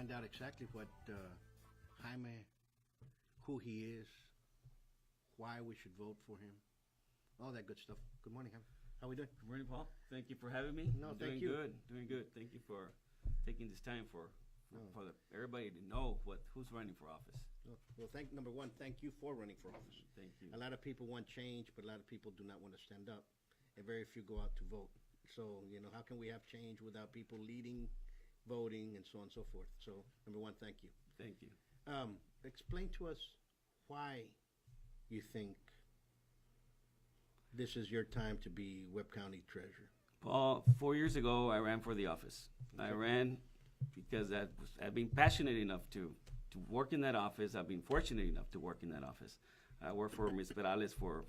find out exactly what Jaime, who he is, why we should vote for him, all that good stuff. Good morning, Jaime. How we doing? Good morning, Paul. Thank you for having me. No, I'm thank doing you. Good, doing good. Thank you for taking this time for everybody to know who's running for office. Well, number one, thank you for running for office. Thank you. A lot of people want change, but a lot of people do not want to stand up, and very few go out to vote. So, how can we have change without people leading, voting, and so on and so forth? So, number one, thank you. Thank you. Explain to us why you think this is your time to be Webb County Treasurer. Paul, 4 years ago, I ran for the office. I ran because I've been passionate enough to work in that office. I've been fortunate enough to work in that office. I worked for Ms. Perales for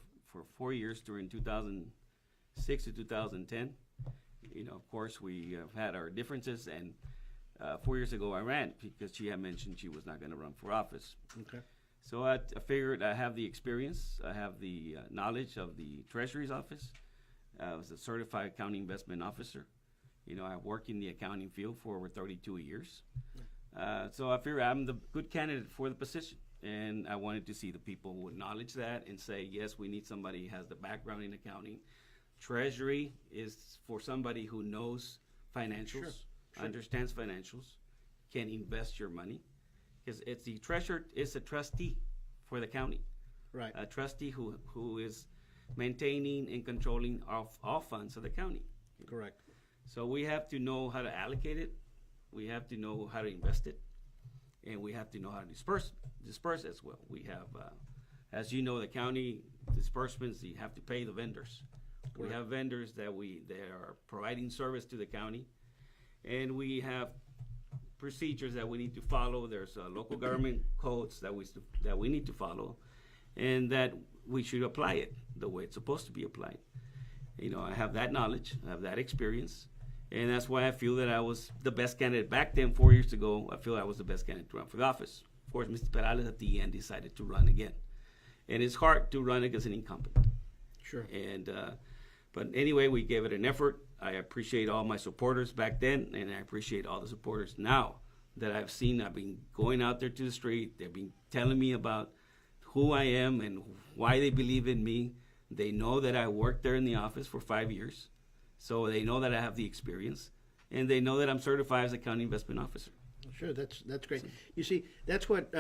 4 years during 2006 to 2010. Of course, we have had our differences, and 4 years ago I ran because she had mentioned she was not going to run for office. Okay. So I figured I have the experience, I have the knowledge of the Treasury's office. I was a certified accounting investment officer. I worked in the accounting field for over 32 years. So I figured I'm the good candidate for the position. And I wanted to see the people who acknowledge that and say, yes, we need somebody who has the background in accounting. Treasury is for somebody who knows financials, Sure. understands financials, can invest your money. Because the treasurer is a trustee for the county. Right. A trustee who is maintaining and controlling all funds of the county. Correct. So we have to know how to allocate it, we have to know how to invest it, and we have to know how to disperse as well. We have, as you know, the county disbursements, you have to pay the vendors. Correct. We have vendors that are providing service to the county, and we have procedures that we need to follow. There's local government codes that we need to follow, and that we should apply it the way it's supposed to be applied. I have that knowledge, I have that experience, and that's why I feel that I was the best candidate back then. 4 years ago, I feel I was the best candidate to run for the office. Of course, Mr. Perales at the end decided to run again, and it's hard to run against an incumbent. Sure. And but anyway, we gave it an effort. I appreciate all my supporters back then, and I appreciate all the supporters now that I've seen. I've been going out there to the street. They've been telling me about who I am and why they believe in me. They know that I worked there in the office for 5 years, so they know that I have the experience, and they know that I'm certified as a county investment officer. Sure, that's great. You see, that's what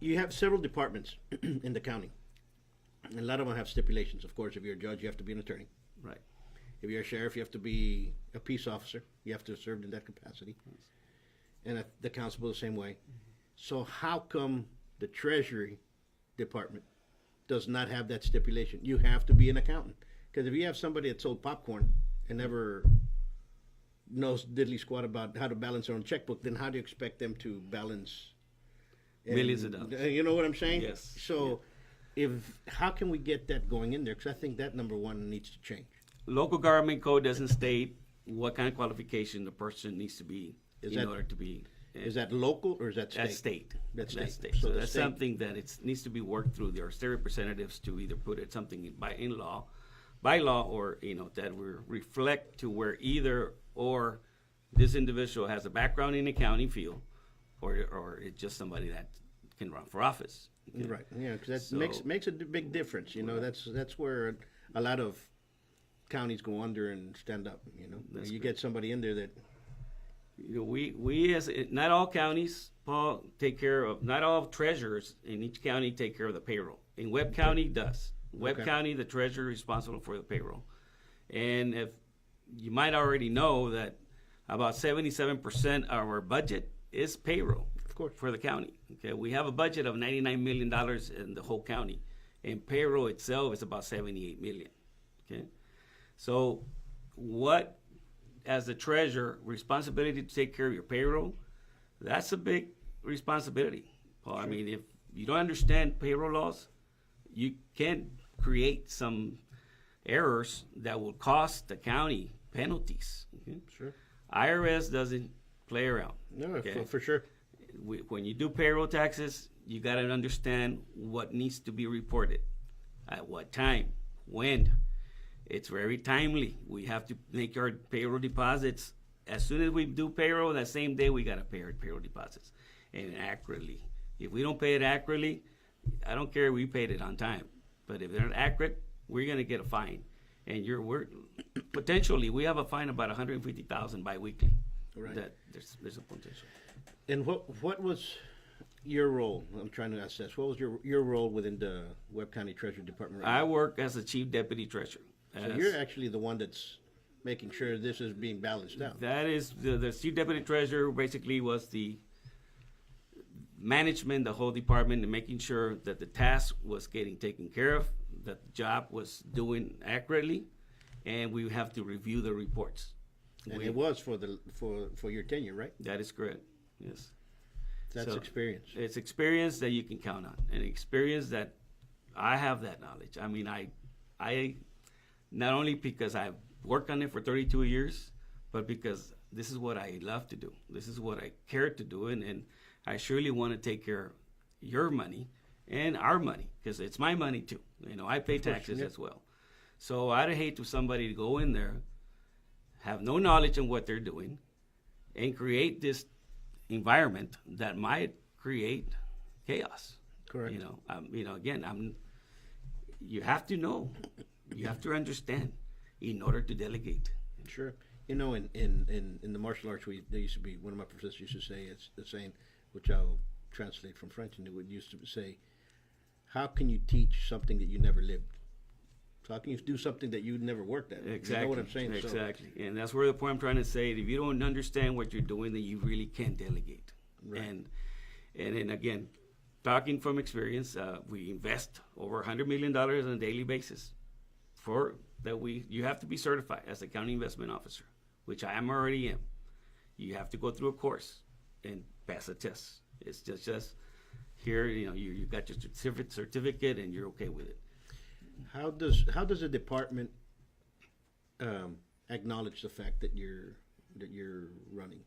you have several departments in the county. And a lot of them have stipulations. Of course, if you're a judge, you have to be an attorney. Right. If you're a sheriff, you have to be a peace officer. You have to have served in that capacity. Yes. And the constable the same way. So how come the Treasury Department does not have that stipulation? You have to be an accountant. Because if you have somebody that sold popcorn and never knows diddly squat about how to balance their own checkbook, then how do you expect them to balance Millions of dollars. You know what I'm saying? Yes. So how can we get that going in there? Because I think that, number one, needs to change. Local government code doesn't state what kind of qualification the person needs to be order to be. Is that local or is that state? That's state. That's state. So the that's state- something that needs to be worked through. There are state representatives to either put it something by law, or that we reflect to where either or this individual has a background in the accounting field, or it's just somebody that can run for office. Okay? Right. Yeah, because that makes a big difference. That's where a lot of counties go under and stand up. That's you great. get somebody in there that. We as not all counties, Paul, not all treasurers in each county take care of the payroll. In Webb County does. Webb County, the treasurer is responsible for the payroll. And if you might already know that about 77% of our budget is payroll, Of course. for the county. Okay, we have a budget of $99 million in the whole county, and payroll itself is about $78 million. Okay, so what, as the treasurer, responsibility to take care of your payroll? That's a big responsibility, Paul. Sure. I mean, if you don't understand payroll laws, you can create some errors that will cost the county penalties. Okay? Sure. IRS doesn't play around. No, Okay. for sure. When you do payroll taxes, you got to understand what needs to be reported, at what time, when. It's very timely. We have to make our payroll deposits as soon as we do payroll, that same day we got to pay our payroll deposits, and accurately. If we don't pay it accurately, I don't care if we paid it on time, but if they're not accurate, we're gonna get a fine, and we're potentially we have a fine about 150,000 biweekly. Right. That there's a potential. And what was your role? I'm trying to assess. What was your role within the Webb County Treasury Department? Right I now? work as a chief deputy treasurer. So you're actually the one that's making sure this is being balanced out. That is the chief deputy treasurer. Basically, was the management, the whole department, and making sure that the task was getting taken care of, that the job was doing accurately, and we have to review the reports. And it was for your tenure, right? That is correct. Yes. That's So, experience. It's experience that you can count on, and experience that I have that knowledge. I mean, I not only because I've worked on it for 32 years, but because this is what I love to do. This is what I care to do, and I surely want to take care of your money and our money, because it's my money too. You know, I pay taxes as well. So I'd hate for somebody to go in there, have no knowledge on what they're doing, and create this environment that might create chaos. Correct. You know, again, you have to know, you have to understand in order to delegate. Sure. You know, in the martial arts, there used to be, one of my professors used to say, it's the saying, which I'll translate from French, and it would used to say, how can you teach something that you never lived? So how can you do something that you never worked at? Exactly. You know what I'm saying? Exactly. And that's where the point I'm trying to say, if you don't understand what you're doing, then you really can't delegate. Right. And then again, talking from experience, we invest over $100 million on a daily basis. You have to be certified as a county investment officer, which I am already am. You have to go through a course and pass a test. It's just here, you got your certificate and you're okay with it. How does the department acknowledge the fact that you're running?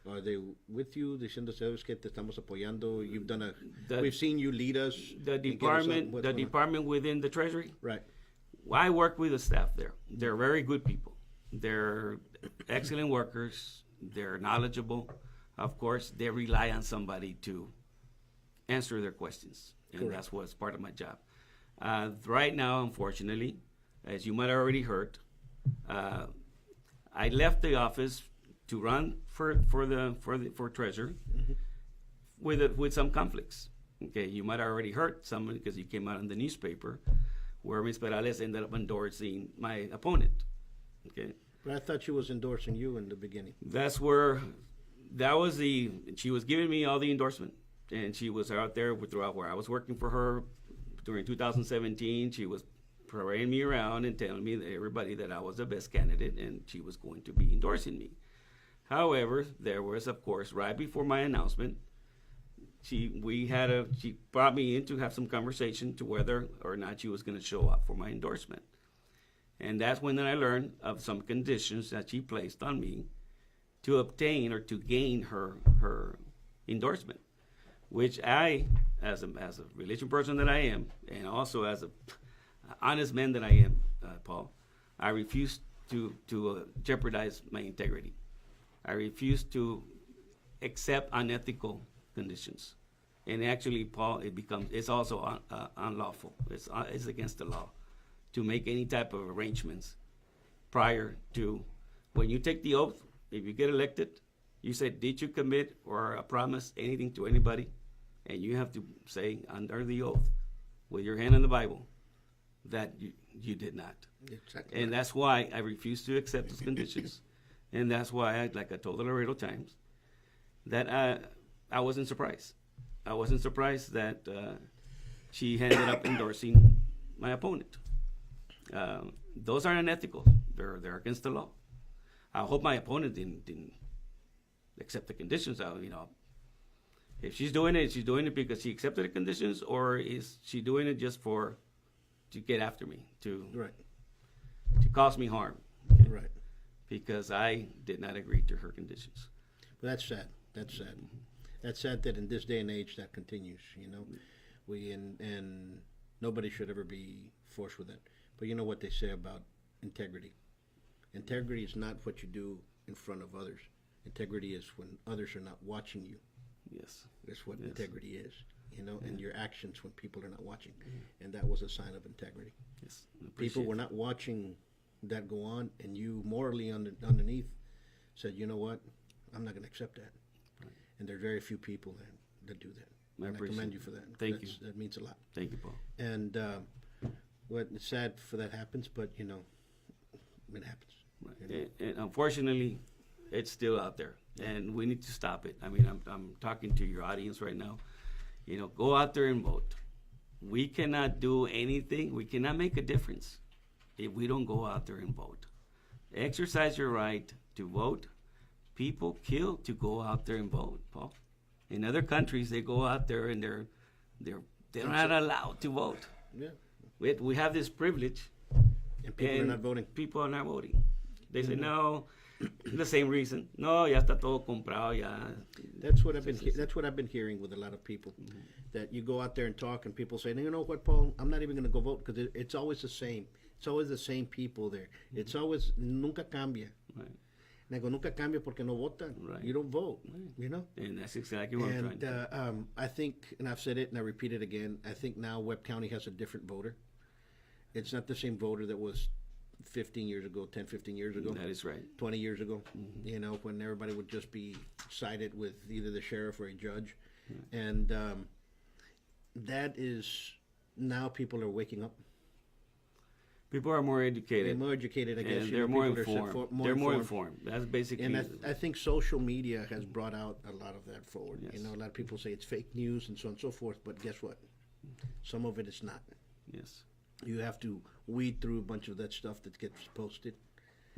Are they with you? Diciendo, sabes que te estamos apoyando. We've seen you lead us. The department within the Treasury. Right. I work with the staff there. They're very good people. They're excellent workers. They're knowledgeable. Of course, they rely on somebody to answer their questions, and Correct. That's what's part of my job. Right now, unfortunately, as you might have already heard, I left the office to run for treasurer with some conflicts. Okay, you might have already heard some because you came out in the newspaper where Ms. Perales ended up endorsing my opponent. Okay, But I thought she was endorsing you in the beginning. She was giving me all the endorsement, and she was out there throughout where I was working for her during 2017. She was parading me around and telling me everybody that I was the best candidate, and she was going to be endorsing me. However, there was, of course, right before my announcement, she brought me in to have some conversation to whether or not she was going to show up for my endorsement. And that's when I learned of some conditions that she placed on me to obtain or to gain her endorsement, which I, as a religious person that I am, and also as an honest man that I am, Paul, I refuse to jeopardize my integrity. I refuse to accept unethical conditions. And actually, Paul, it's also unlawful. It's against the law to make any type of arrangements prior to when you take the oath. If you get elected, you say, did you commit or promise anything to anybody? And you have to say under the oath, with your hand on the Bible, that you did not. Exactly. And that's why I refuse to accept those conditions. And that's why, like I told the Laredo Times, that I wasn't surprised. I wasn't surprised that she ended up endorsing my opponent. Those are unethical. They're against the law. I hope my opponent didn't accept the conditions. If she's doing it because she accepted the conditions, or is she doing it just to get after me, to cause me harm? Okay? Right. Because I did not agree to her conditions. But that's sad. That's sad. That's sad that in this day and age that continues. And nobody should ever be forced with it. But you know what they say about integrity. Integrity is not what you do in front of others. Integrity is when others are not watching you. Yes. That's what Yes. integrity is, you know, and Yeah. your actions when people are not watching. And that was a sign of integrity. Yes. I People appreciate were it. not watching that go on, and you morally underneath said, you know what, I'm not going to accept that. Right. And there are very few people that do that. I And I appreciate commend it. you for that. Thank you. That means a lot. Thank you, Paul. And what it's sad for that happens, but you know, it happens. Right. You know? And unfortunately, it's still out there, and we need to stop it. I mean, I'm talking to your audience right now. You know, go out there and vote. We cannot do anything. We cannot make a difference if we don't go out there and vote. Exercise your right to vote. People kill to go out there and vote, Paul. In other countries, they go out there and they're not allowed to vote. Yeah. We have this privilege. And people are not voting. People are not voting. They say, no, the same reason. No, ya está todo comprado, ya. That's what I've been hearing with a lot of people. That you go out there and talk, and people say, you know what, Paul, I'm not even going to go vote because it's always the same. It's always the same people there. It's always nunca cambia. Right. And I go, nunca cambia porque no votan. Right. You don't vote. Right. You know. And that's exactly what I'm trying to do. And I think, and I've said it, and I repeat it again. I think now Webb County has a different voter. It's not the same voter that was 15 years ago, 10, 15 years ago. That is right. 20 years ago, you know, when everybody would just be sided with either the sheriff or a judge. And that is, now people are waking up. People are more They're educated. more educated, I guess. And you they're know, more people are informed. They're more informed. That's basically. And I think social media has brought out a lot of that forward. Yes. You know, a lot of people say it's fake news and so on and so forth, but guess what? Some of it is not. Yes. You have to weed through a bunch of that stuff that gets posted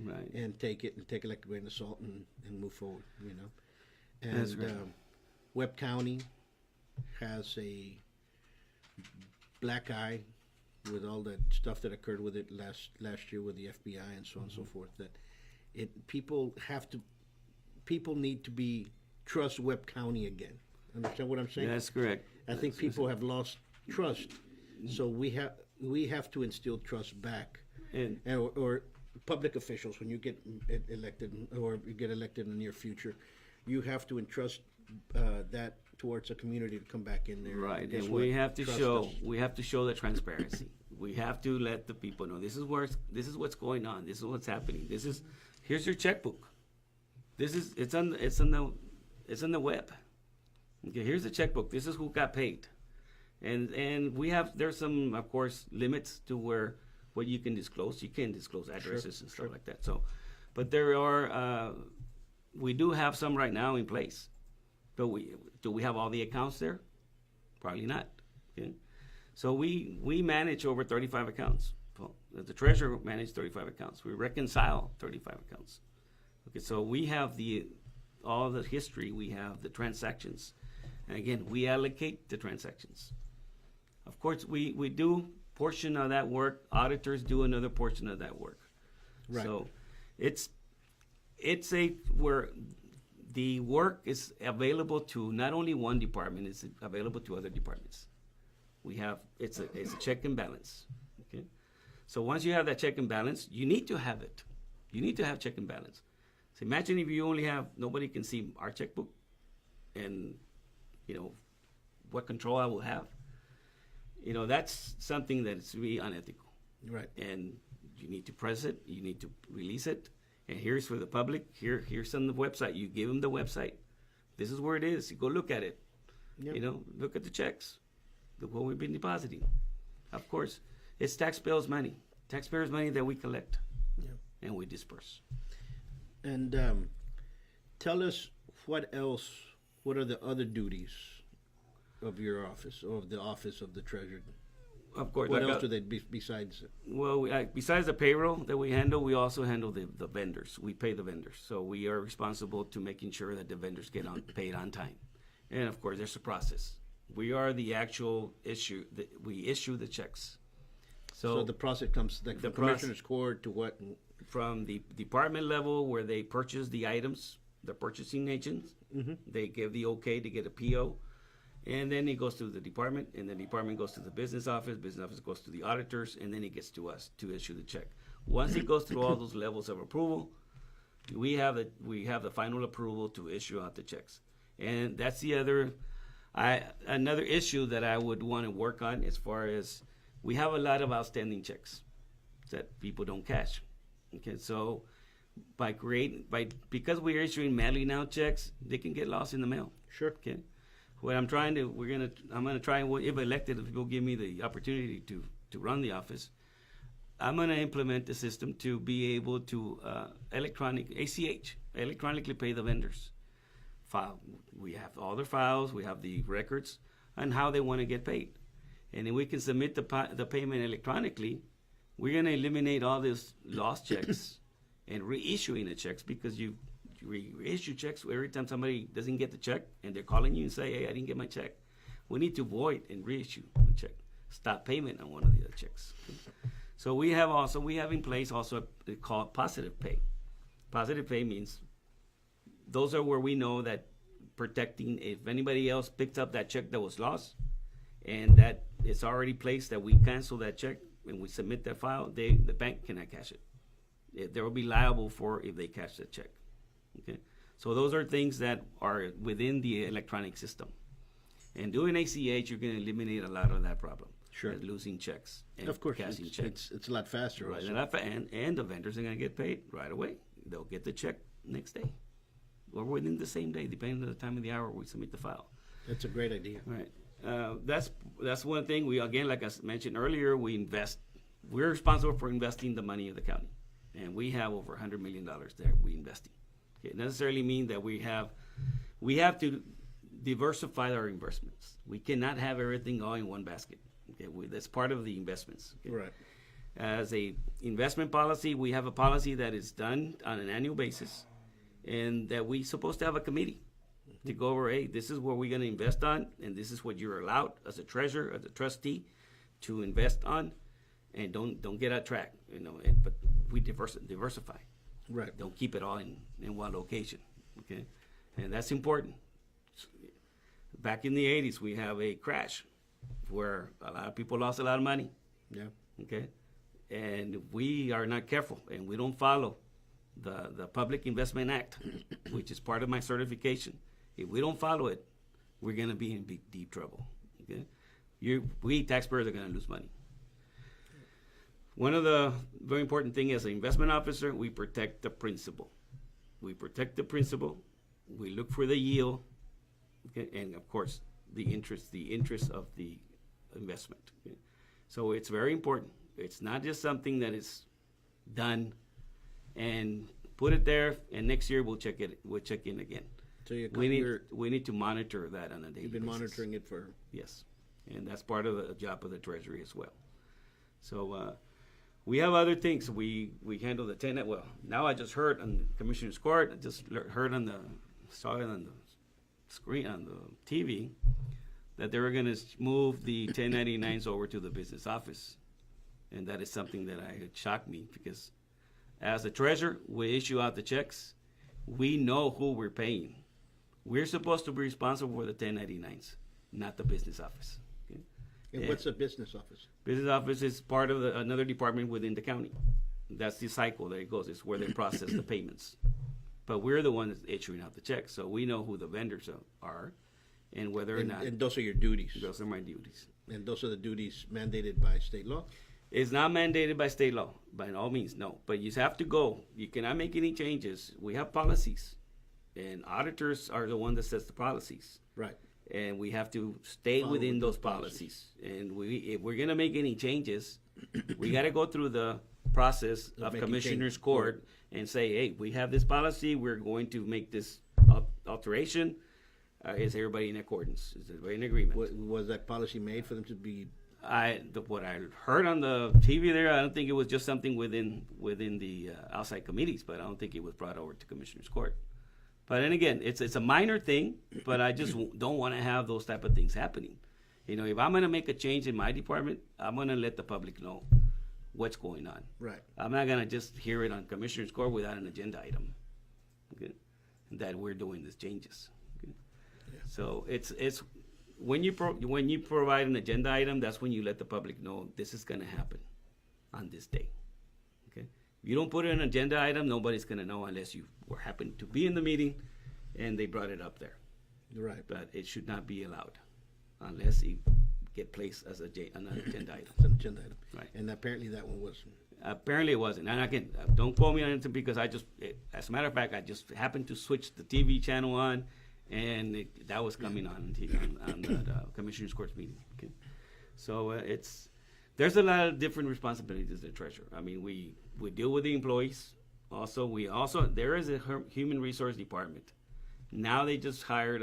Right. and take it like a grain of salt and move forward, you know. And That's right. Webb County has a black eye with all that stuff that occurred with it last year with the FBI and so on and so forth. That people need to trust Webb County again. Understand what I'm saying? That's correct. I think people have lost trust, so we have to instill trust back, And or public officials when you get elected or you get elected in the near future, you have to entrust that towards a community to come back in there. right, Guess and what? we have to Trust show us. the transparency. We have to let the people know this is what's going on. This is what's happening. Here's your checkbook. It's on the web. Okay, here's the checkbook. This is who got paid, and there's some, of course, limits to what you can disclose. You can't disclose addresses and stuff like that. So, but there are we do have some right now in place. But do we have all the accounts there? Probably not. Okay? So we manage over 35 accounts. The treasurer manages 35 accounts. We reconcile 35 accounts. Okay, so we have all the history. We have the transactions. And again, we allocate the transactions. Of course, we do portion of that work. Auditors do another portion of that work. Right. So it's where the work is available to not only one department, it's available to other departments. It's a check and balance. Okay? So once you have that check and balance, you need to have it. You need to have check and balance. So imagine if you only have, nobody can see our checkbook and, what control I will have. That's something that's really unethical. Right. And you need to press it, you need to release it. And here's for the public. Here's on the website. You give them the website. This is where it is. You go look at it. Yep. Look at the checks. Look what we've been depositing. Of course, it's taxpayers' money. Taxpayers' money that we collect and we disperse. And tell us what else. What are the other duties of your office or of the office of the treasurer? Of course. What else do they besides? Well, besides the payroll that we handle, we also handle the vendors. We pay the vendors, so we are responsible to making sure that the vendors get paid on time. And of course, there's a process. We are the actual issue. We issue the checks. So the process comes like the from commissioner's court to what? From the department level where they purchase the items, the purchasing agents, they give the okay to get a PO. And then it goes to the department, and the department goes to the business office goes to the auditors, and then it gets to us to issue the check. Once it goes through all those levels of approval, we have the final approval to issue out the checks. And that's the other, another issue that I would want to work on as far as we have a lot of outstanding checks that people don't cash. Okay, so because we're issuing mailing out checks, they can get lost in the mail. Sure. Okay. What I'm gonna try and if elected, if people give me the opportunity to run the office, I'm gonna implement the system to be able to electronically pay the vendors. We have all their files, we have the records on how they want to get paid, and then we can submit the payment electronically. We're gonna eliminate all these lost checks and reissuing the checks, because you reissue checks every time somebody doesn't get the check and they're calling you and say, hey, I didn't get my check. We need to void and reissue the check. Stop payment on one of the other checks. Okay? So we have in place also called positive pay. Positive pay means those are where we know that protecting if anybody else picked up that check that was lost and that it's already placed, that we cancel that check and we submit that file, the bank cannot cash it. They will be liable for if they cash the check. Okay, so those are things that are within the electronic system. And doing ACH, you're going to eliminate a lot of that problem. Sure. Losing checks and Of course, cashing checks. it's a lot faster. Right, Also. and the vendors are going to get paid right away. They'll get the check next day or within the same day, depending on the time of the hour we submit the file. That's a great idea. Right. That's one thing. We, again, like I mentioned earlier, we're responsible for investing the money of the county. And we have over $100 million there we investing. It doesn't necessarily mean that we have to diversify our investments. We cannot have everything all in one basket. Okay, that's part of the investments. Okay? Right. As a investment policy, we have a policy that is done on an annual basis, and that we're supposed to have a committee to go over, hey, this is what we're going to invest on, and this is what you're allowed as a treasurer, as a trustee, to invest on, and don't get out track, but we diversify. Right. Don't keep it all in one location, okay? And that's important. Back in the 80s, we have a crash where a lot of people lost a lot of money, Yeah. okay? And we are not careful, and we don't follow the Public Investment Act, which is part of my certification. If we don't follow it, we're going to be in deep trouble, okay? We taxpayers are going to lose money. One of the very important things as an investment officer, we protect the principal. We protect the principal. We look for the yield, okay? And of course, the interest of the investment. Okay? So it's very important. It's not just something that is done and put it there, and next year we'll check in again. So We need to monitor that on a daily basis. you've been monitoring it for. Yes, and that's part of the job of the Treasury as well. So we have other things. We handle the tenant. Well, now I just heard on the Commissioner's Court. I just saw it on the screen on the TV that they were going to move the 1099s over to the business office, and that is something that it shocked me, because as a treasurer, we issue out the checks. We know who we're paying. We're supposed to be responsible for the 1099s, not the business office. Okay? And what's a business office? Business office is part of another department within the county. That's the cycle that it goes. It's where they process the payments. But we're the ones issuing out the checks, so we know who the vendors are and whether or not. And those are your duties. Those are my duties. And those are the duties mandated by state law? It's not mandated by state law, by all means, no. But you have to go. You cannot make any changes. We have policies, and auditors are the one that sets the policies. Right. And we have to stay Follow within with those those policies. And if we're going to make any changes, we got to go through the process of making Commissioner's changes. Court and say, hey, we have this policy. We're going to make this alteration. Is everybody in accordance? Is everybody in agreement? Was that policy made for them to be? What I heard on the TV there, I don't think it was just something within the outside committees, but I don't think it was brought over to Commissioner's Court. But then again, it's a minor thing, but I just don't want to have those type of things happening. If I'm going to make a change in my department, I'm going to let the public know what's going on. Right. I'm not going to just hear it on Commissioner's Court without an agenda item, okay, that we're doing these changes. Okay? Yeah. So it's when you provide an agenda item, that's when you let the public know this is going to happen on this day. Okay, If you don't put an agenda item, nobody's going to know unless you were happen to be in the meeting and they brought it up there. Right. But it should not be allowed unless it get placed as an agenda item. It's an agenda item. Right. And apparently that one wasn't. Apparently it wasn't. And again, don't quote me on anything because as a matter of fact, I just happened to switch the TV channel on, and that was coming on TV on the Commissioners Court's meeting. Okay. So there's a lot of different responsibilities as the treasurer. I mean, we deal with the employees. There is a human resource department. Now they just hired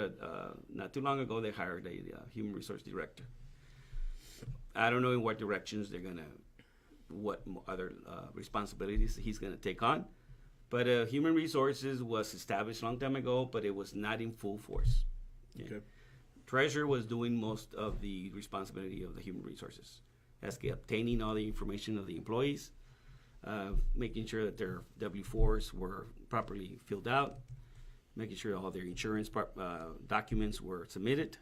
not too long ago, they hired a human resource director. I don't know in what directions what other responsibilities he's going to take on. But human resources was established a long time ago, but it was not in full force. Okay. Treasurer was doing most of the responsibility of the human resources. That's obtaining all the information of the employees, making sure that their W-4s were properly filled out, making sure all their insurance documents were submitted,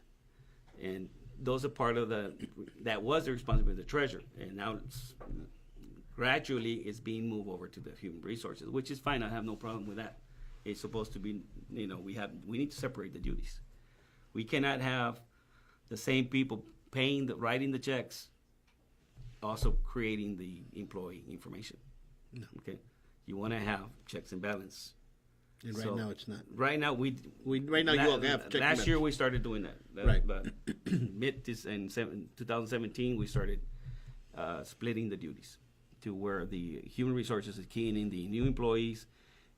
and those are part of that was the responsibility of the treasurer. And now gradually it's being moved over to the human resources, which is fine. I have no problem with that. It's supposed to be, we need to separate the duties. We cannot have the same people writing the checks, also creating the employee information. No. Okay. You want to have checks and balance. And right now it's not. Right now you all have check last year we started doing that. Right. But in 2017 we started splitting the duties to where the human resources is keying in the new employees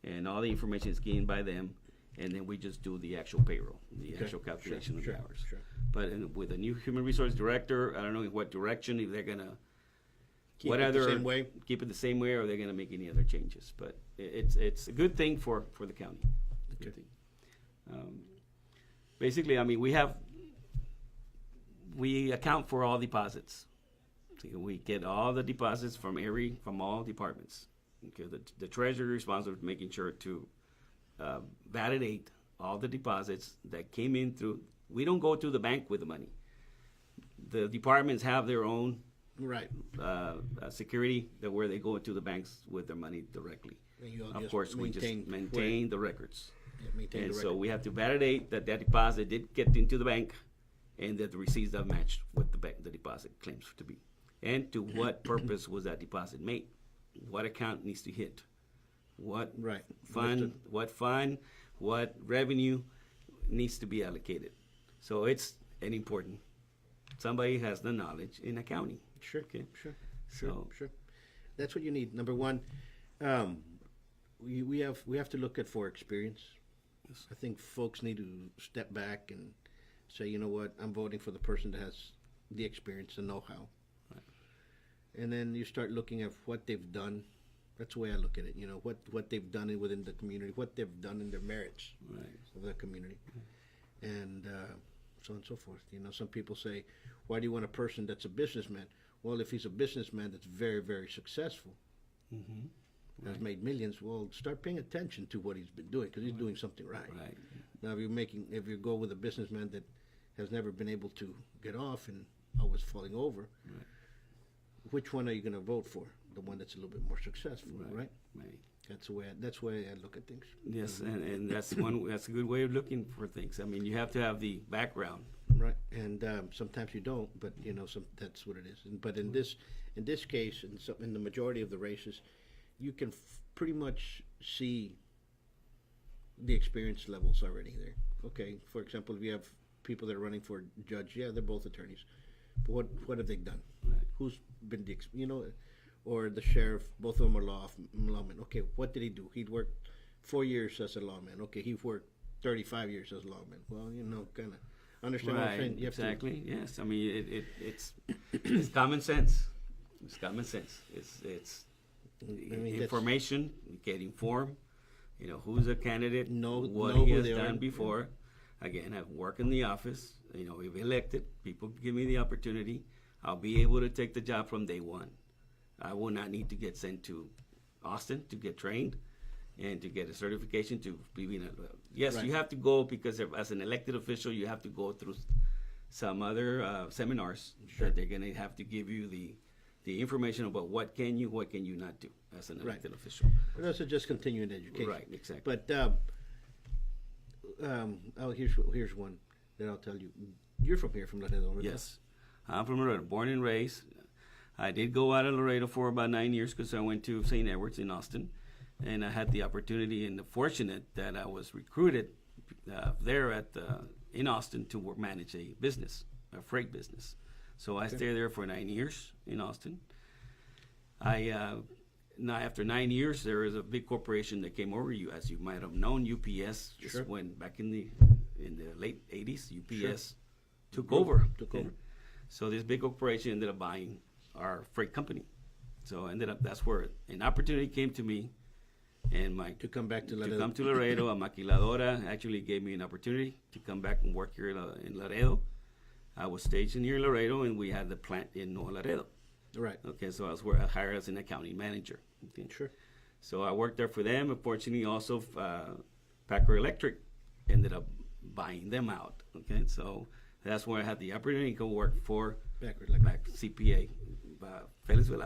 and all the information is keyed by them, and then we just do the actual payroll, the actual calculation of the hours. Sure. But with a new human resource director, I don't know in what direction, if they're gonna Keep it the same way? Keep it the same way, or they're gonna make any other changes. But it's a good thing for the county. Okay. Good thing. Basically, I mean, we account for all deposits. So we get all the deposits from all departments. Okay, the treasurer is responsible for making sure to validate all the deposits that came in through. We don't go to the bank with the money. The departments have their own security where they go to the banks with their money directly. Of course, we just maintain the records. And so we have to validate that deposit did get into the bank and that the receipts are matched what the deposit claims to be. And to what purpose was that deposit made? What account needs to hit? What fund, what revenue needs to be allocated? So it's an important. Somebody has the knowledge in accounting. Sure. Sure. That's what you need. Number one, we have to look for experience. Yes. I think folks need to step back and say, you know what, I'm voting for the person that has the experience, the know-how. Right. And then you start looking at what they've done. That's the way I look at it. You know, what they've done within the community, what they've done in their merits of the community, and so on and so forth. You know, some people say, why do you want a person that's a businessman? Well, if he's a businessman that's very, very successful, has made millions, well, start paying attention to what he's been doing because he's doing something right. Now, if you go with a businessman that has never been able to get off and always falling over, which one are you going to vote for? The one that's a little bit more successful, right? That's the way I look at things. Yes, and that's a good way of looking for things. I mean, you have to have the background. Right, and sometimes you don't, but you know, that's what it is. But in this case, in the majority of the races, you can pretty much see the experience levels already there. Okay, for example, if you have people that are running for judge, they're both attorneys, but what have they done? Who's been or the sheriff? Both of them are lawmen. Okay, what did he do? He'd worked 4 years as a lawman. Okay, he worked 35 years as a lawman. Well, kind of understand what I'm saying. Exactly. Yes. I mean, it's common sense. It's common sense. It's information. Get informed. You know who's a candidate. What he has done before. Again, I've worked in the office. You know, if elected, people give me the opportunity. I'll be able to take the job from day one. I will not need to get sent to Austin to get trained and to get a certification to be yes, you have to go because as an elected official, you have to go through some other seminars that they're going to have to give you the information about what can you not do as an Right. elected official. But that's just continuing education. Right, exactly. But here's one that I'll tell you. You're from here, from Laredo, right? Yes, I'm from Laredo, born and raised. I did go out of Laredo for about 9 years because I went to St. Edward's in Austin, and I had the opportunity and the fortunate that I was recruited there in Austin to manage a business, a freight business. So I stayed there for 9 years in Austin. Now after 9 years, there is a big corporation that came over. As you might have known, UPS just Sure. went back in the late 80s. UPS took Took over. over. So this big corporation ended up buying our freight company. So that's where an opportunity came to me, and To come back to to Laredo. come to Laredo. A maquiladora actually gave me an opportunity to come back and work here in Laredo. I was stationed here in Laredo, and we had the plant in Nuevo Laredo. Right. Okay, so I was hired as an accounting manager. Okay. Sure. So I worked there for them. Unfortunately, also Packer Electric ended up buying them out. Okay, so that's where I had the opportunity to go work for CPA.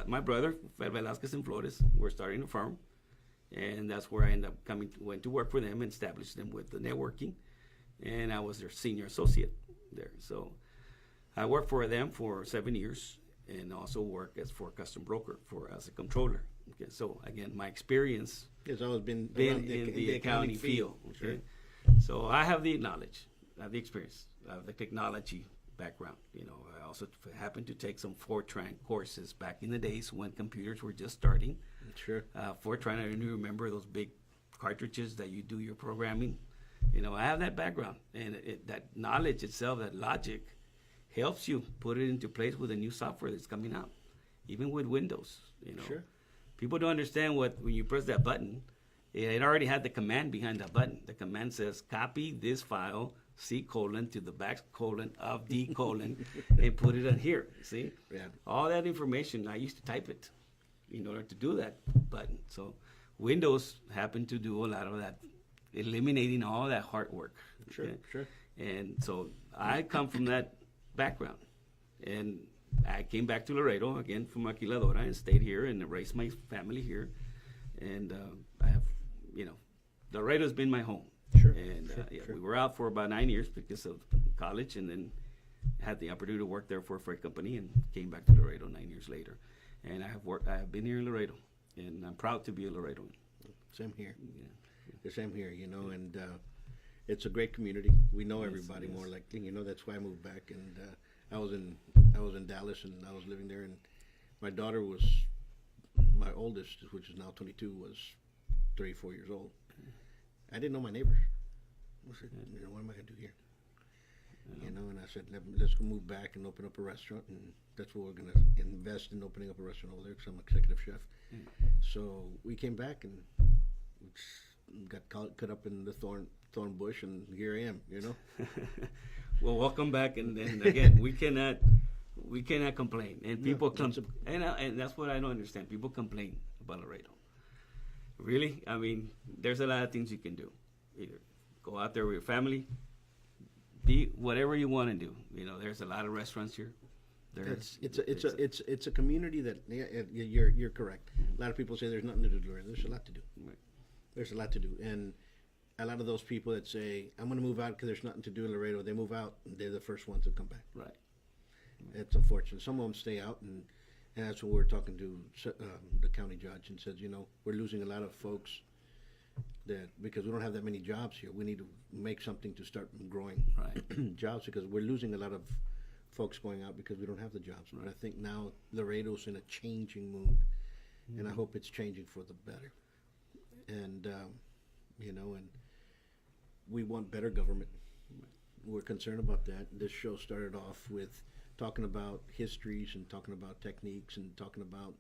My brother, Javier Velasquez and Flores, were starting a firm, and that's where I ended up went to work for them and established them with the networking, and I was their senior associate there. So I worked for them for 7 years, and also worked for custom broker as a controller. Okay, so again, my experience It's always been in around the accounting field. Okay, Sure. so I have the knowledge, I have the experience, I have the technology background. I also happened to take some Fortran courses back in the days when computers were just starting. Sure. Fortran, I don't remember those big cartridges that you do your programming. I have that background, and that knowledge itself, that logic, helps you put it into place with the new software that's coming out, even with Windows. Sure. People don't understand when you press that button, it already had the command behind that button. The command says, copy this file, C:, to the back colon of D:, and put it on here. See? Yeah. All that information, I used to type it in order to do that button. So Windows happened to do a lot of that, eliminating all that hard work. Sure. Okay? Sure. And so I come from that background. And I came back to Laredo again from Maquiladora and stayed here and raised my family here. And I have, Laredo's been my home. Sure. And Sure. we were out for about 9 years because of college, and then had the opportunity to work there for a freight company, and came back to Laredo 9 years later. And I have been here in Laredo, and I'm proud to be a Laredoan. Same here. Yeah. The same here, and it's a great community. We know everybody more likely, that's why I moved back, and I was in Dallas, and I was living there, and my daughter was, my oldest, which is now 22, was 3, 4 years old. I didn't know my neighbors. I said, what am I going to do here? And I said, let's go move back and open up a restaurant, and that's what we're going to invest in, opening up a restaurant over there, because I'm executive chef. So we came back and got cut up in the thorn bush, and here I am, Well, welcome back, and again, we cannot complain, and people and that's what I don't understand. People complain about Laredo. Really, I mean, there's a lot of things you can do. Either go out there with your family, be whatever you want to do. There's a lot of restaurants here. It's a community that you're correct. A lot of people say there's nothing to do there. There's a lot to do. Right. There's a lot to do, and a lot of those people that say I'm going to move out because there's nothing to do in Laredo, they move out, and they're the first ones to come back. Right. It's unfortunate. Some of them stay out, and that's when we're talking to the county judge, and says, we're losing a lot of folks that because we don't have that many jobs here. We need to make something to start growing jobs, because we're losing a lot of folks going out because we don't have the jobs. But I think now Laredo's in a changing mood, and I hope it's changing for the better. And and we want better government. We're concerned about that. This show started off with talking about histories and talking about techniques and talking about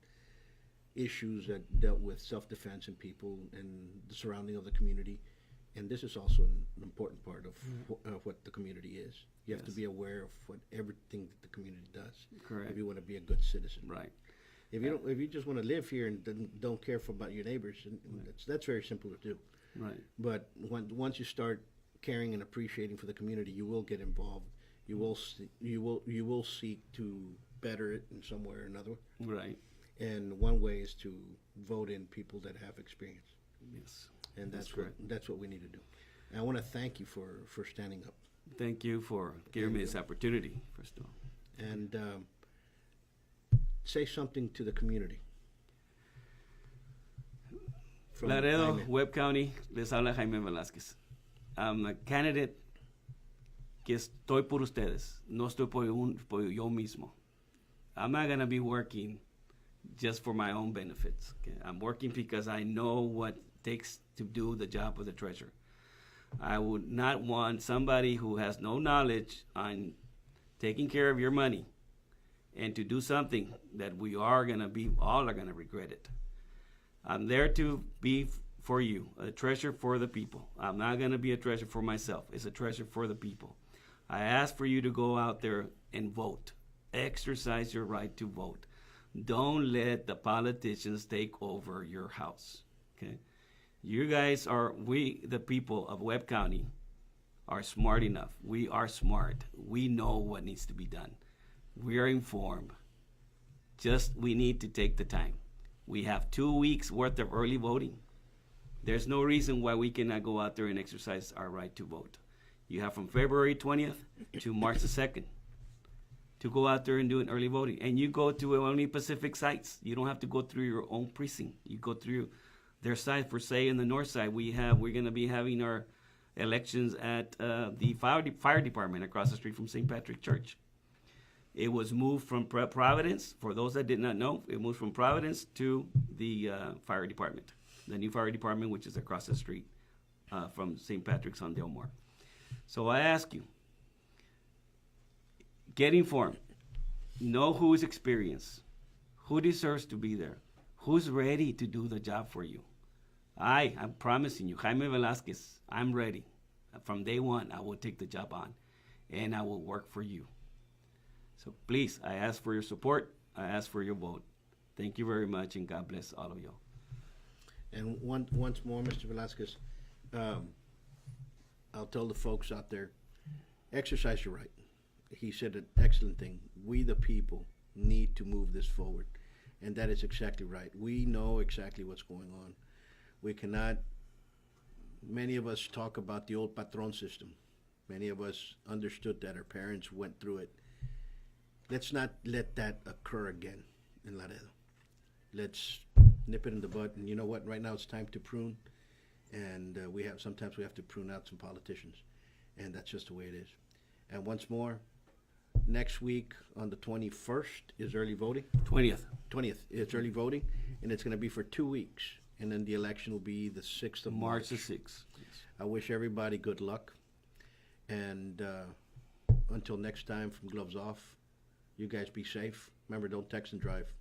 issues that dealt with self-defense and people and the surrounding of the community. And this is also an important part of what the community is. You have to be aware of everything that the community does. Correct. If you want to be a good citizen. Right. If you just want to live here and don't care about your neighbors, and that's very simple to do. Right. But once you start caring and appreciating for the community, you will get involved. You will seek to better it in some way or another. Right. And one way is to vote in people that have experience. Yes. And That's that's what we need to do. And I want to thank you for standing up. Thank you for giving me this opportunity, first of all. And say something to the community. From Laredo, Jaime. Webb County, les habla Jaime Velasquez. I'm a candidate que estoy por ustedes, no estoy por yo mismo. I'm not going to be working just for my own benefits. Okay? I'm working because I know what it takes to do the job of the treasurer. I would not want somebody who has no knowledge on taking care of your money and to do something that we are going to be, all are going to regret it. I'm there to be for you, a treasure for the people. I'm not going to be a treasure for myself. It's a treasure for the people. I ask for you to go out there and vote. Exercise your right to vote. Don't let the politicians take over your house. Okay? You guys are, we, the people of Webb County, are smart enough. We are smart. We know what needs to be done. We are informed. Just, we need to take the time. We have 2 weeks worth of early voting. There's no reason why we cannot go out there and exercise our right to vote. You have from February 20th to March the 2nd to go out there and do an early voting. And you go to only Pacific sites. You don't have to go through your own precinct. You go through their site. For say in the north side, we're going to be having our elections at the fire department across the street from St. Patrick Church. It was moved from Providence. For those that did not know, it moved from Providence to the fire department, the new fire department, which is across the street from St. Patrick's on Del Mar. So I ask you, get informed. Know who is experienced, who deserves to be there, who's ready to do the job for you. I'm promising you, Jaime Velasquez, I'm ready. From day one, I will take the job on, and I will work for you. So please, I ask for your support. I ask for your vote. Thank you very much, and God bless all of you. And once more, Mr. Velasquez, I'll tell the folks out there, exercise your right. He said an excellent thing. We, the people, need to move this forward. And that is exactly right. We know exactly what's going on. We cannot, many of us talk about the old patron system. Many of us understood that. Our parents went through it. Let's not let that occur again in Laredo. Let's nip it in the bud. And you know what? Right now it's time to prune. And sometimes we have to prune out some politicians. And that's just the way it is. And once more, next week on the 21st is early voting. 20th. 20th is early voting. And it's going to be for 2 weeks. And then the election will be the 6th of March. March the 6th. Yes. I wish everybody good luck. And until next time, from Gloves Off, you guys be safe. Remember, don't text and drive.